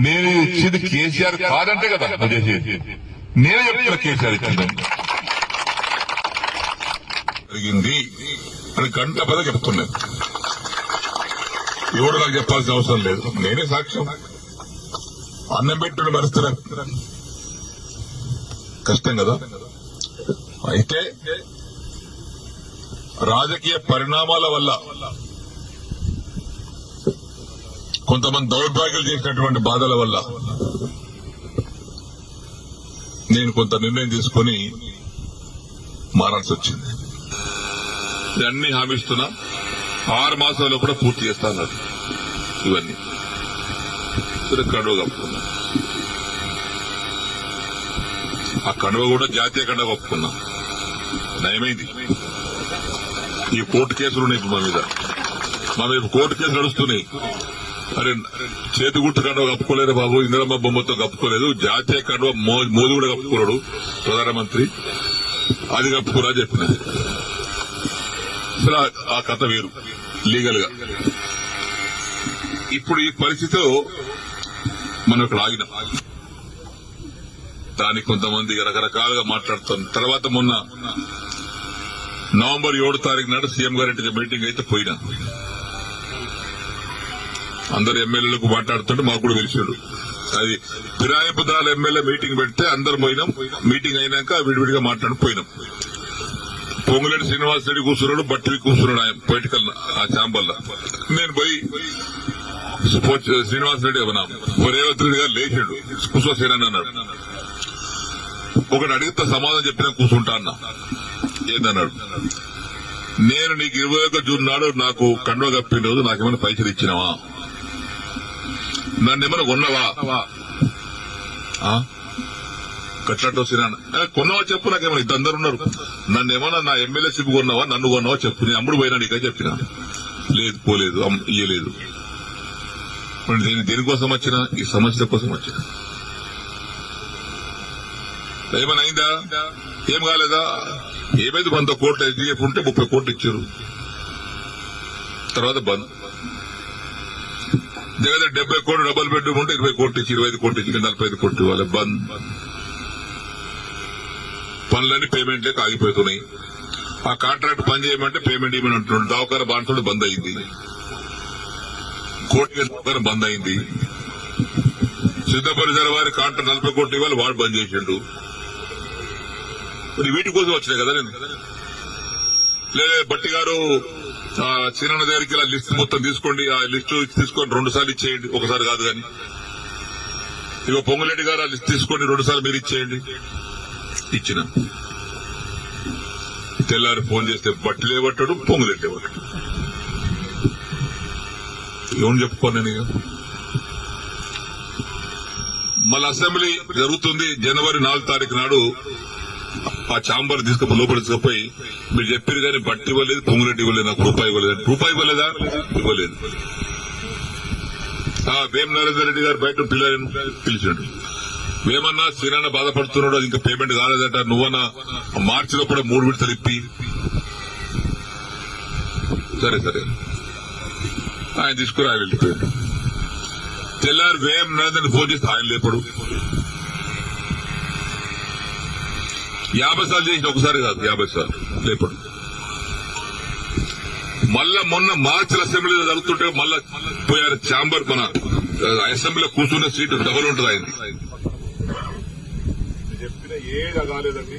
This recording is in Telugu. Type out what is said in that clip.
నేను ఇచ్చింది కేసీఆర్ కాదంటే కదా నువ్వు చేసేది. నేనే చెప్తున్నా కేసీఆర్ ఇచ్చిందని జరిగింది అని గంట పద చెప్తున్నాను. ఎవరు నాకు చెప్పాల్సిన అవసరం లేదు, నేనే సాక్ష్యం. అన్నం పెట్టుడు మరుస్తున్నా కష్టం కదా. అయితే రాజకీయ పరిణామాల వల్ల కొంతమంది దౌర్భాగ్యాలు చేసినటువంటి బాధల వల్ల నేను కొంత నిర్ణయం తీసుకుని మారాల్సి వచ్చింది. అన్ని హామీస్తున్నా 6 మాసాల్లో కూడా పూర్తి చేస్తా అన్నారు. ఇవన్నీ కడువ కప్పుకున్నా. ఆ కడువ కూడా జాతీయ కడువ కప్పుకున్నా. నయమైంది. ఈ కోర్టు కేసులు ఉన్నాయి మా మీద కోర్టు కేసులు నడుస్తున్నాయి. అరే చేతి గుర్తు కండువ కప్పుకోలేదు బాబు, ఇందిరమ్మ బొమ్మతో కప్పుకోలేదు, జాతీయ కండువ మోదీ కూడా కప్పుకోరాడు ప్రధానమంత్రి, అది కప్పుకోరా చెప్పిన. అసలు ఆ కథ వేరు లీగల్ గా. ఇప్పుడు ఈ పరిస్థితిలో మనం ఇక్కడ ఆగినాం. దానికి కొంతమంది రకరకాలుగా మాట్లాడుతాం. తర్వాత మొన్న నవంబర్ 7 తారీఖు నాడు సీఎం గారింటికి మీటింగ్ అయితే పోయినా. అందరు ఎమ్మెల్యేలకు మాట్లాడుతుంటే మాకు కూడా తెలిసాడు. అది ఫిరాయింపుదారుల ఎమ్మెల్యే మీటింగ్ పెడితే అందరు పోయినాం. మీటింగ్ అయినాక విడివిడిగా మాట్లాడిపోయినాం. పొంగులేటి శ్రీనివాస్ రెడ్డి కూర్చున్నాడు, బట్టివి కూర్చున్నాడు ఆయన పొలిటికల్ ఆ ఛాంబర్లో. నేను పోయి శ్రీనివాస్ రెడ్డి అన్నాం, రేవంత్ రెడ్డి గారు లేచాడు, కూర్చోసేనని అన్నాడు. ఒకటి అడిగితే సమాధానం చెప్పినా కూర్చుంటా అన్నా. ఏందన్నాడు, నేను నీకు 21 జూన్ నాడు నాకు కండువ కప్పిన రోజు నాకేమైనా పైసలు ఇచ్చినావా, నన్ను ఏమైనా కొన్నావా, కట్లట్టు కొన్నావా చెప్పు, నాకేమైనా ఇద్దరు ఉన్నారు, నన్ను ఏమన్నా నా ఎమ్మెల్యేషిప్ కొన్నావా, నన్ను కొన్నావా చెప్పు, నేను అమ్ముడు పోయినా నీకే చెప్పినా. లేదు పోలేదు, ఇయ్యలేదు. దేనికోసం వచ్చినా ఈ సమస్య కోసం వచ్చిన. ఏమైనా అయిందా, ఏం కాలేదా, ఏమైంది, 100 కోట్లు ఎస్డీఎఫ్ ఉంటే 30 కోట్లు ఇచ్చారు. తర్వాత బంద్. దగ్గర 70 కోట్లు డబుల్ బెడ్రూమ్ ఉంటే 20 కోట్లు ఇచ్చి 25 కోట్లు ఇచ్చి 45 కోట్లు ఇవ్వాలి. బంద్. పనులన్నీ పేమెంట్ లేక ఆగిపోతున్నాయి. ఆ కాంట్రాక్ట్ పని చేయమంటే పేమెంట్ ఇవ్వమని అంటున్నాడు. దవాఖాన బాన్సుడు బంద్ అయింది, కోర్టు బంద్ అయింది. సిద్ధపరిసర వారి కాంట్రాక్ట్ 40 కోట్లు ఇవ్వాలి, వాడు బంద్ చేసిండు. మరి వీటి కోసం వచ్చినాయి కదా నేను. లేదా బట్టి గారు సీనన్న దగ్గరికి ఇలా లిస్ట్ మొత్తం తీసుకోండి, ఆ లిస్టు తీసుకొని 2 సార్లు ఇచ్చేయండి, ఒకసారి కాదు కానీ. ఇక పొంగులేటి గారు ఆ లిస్ట్ తీసుకోండి, 2 సార్లు మీరు ఇచ్చేయండి. ఇచ్చిన తెల్లారి ఫోన్ చేస్తే బట్టి లేవట్టాడు, పొంగులేటి లేవట్టాడు. ఏమని చెప్పుకోను నేను. మళ్ళీ అసెంబ్లీ జరుగుతుంది. జనవరి 4 తారీఖు నాడు ఆ ఛాంబర్ తీసుకుపోయి లోపల తీసుకుపోయి మీరు చెప్పారు కానీ బట్టి ఇవ్వలేదు, పొంగులేటి ఇవ్వలేదు, నాకు రూపాయి ఇవ్వలేదు. రూపాయి ఇవ్వలేదా, ఇవ్వలేదు. వేం నరేందర్ రెడ్డి గారు బయట పిలిచాడు. వేమన్నా సీనన్న బాధపడుతున్నాడు, అది ఇంకా పేమెంట్ కాలేదట, నువ్వన్నా మార్చిలో కూడా 3 విడతలు ఇప్పి. సరే సరే ఆయన తీసుకుని ఆయన వెళ్ళిపోయాడు. తెల్లారు వేం నరేందర్ ఫోన్ చేస్తే ఆయన లేపడు. 50 సార్లు చేసిన, ఒకసారి కాదు 50 సార్లు లేపడు. మళ్ళా మొన్న మార్చి అసెంబ్లీలో జరుగుతుంటే మళ్ళా పోయారు ఛాంబర్. మన అసెంబ్లీలో కూర్చున్న సీటు డబల్ ఉంటుంది ఆయన. చెప్పిన ఏది కాలేదండి.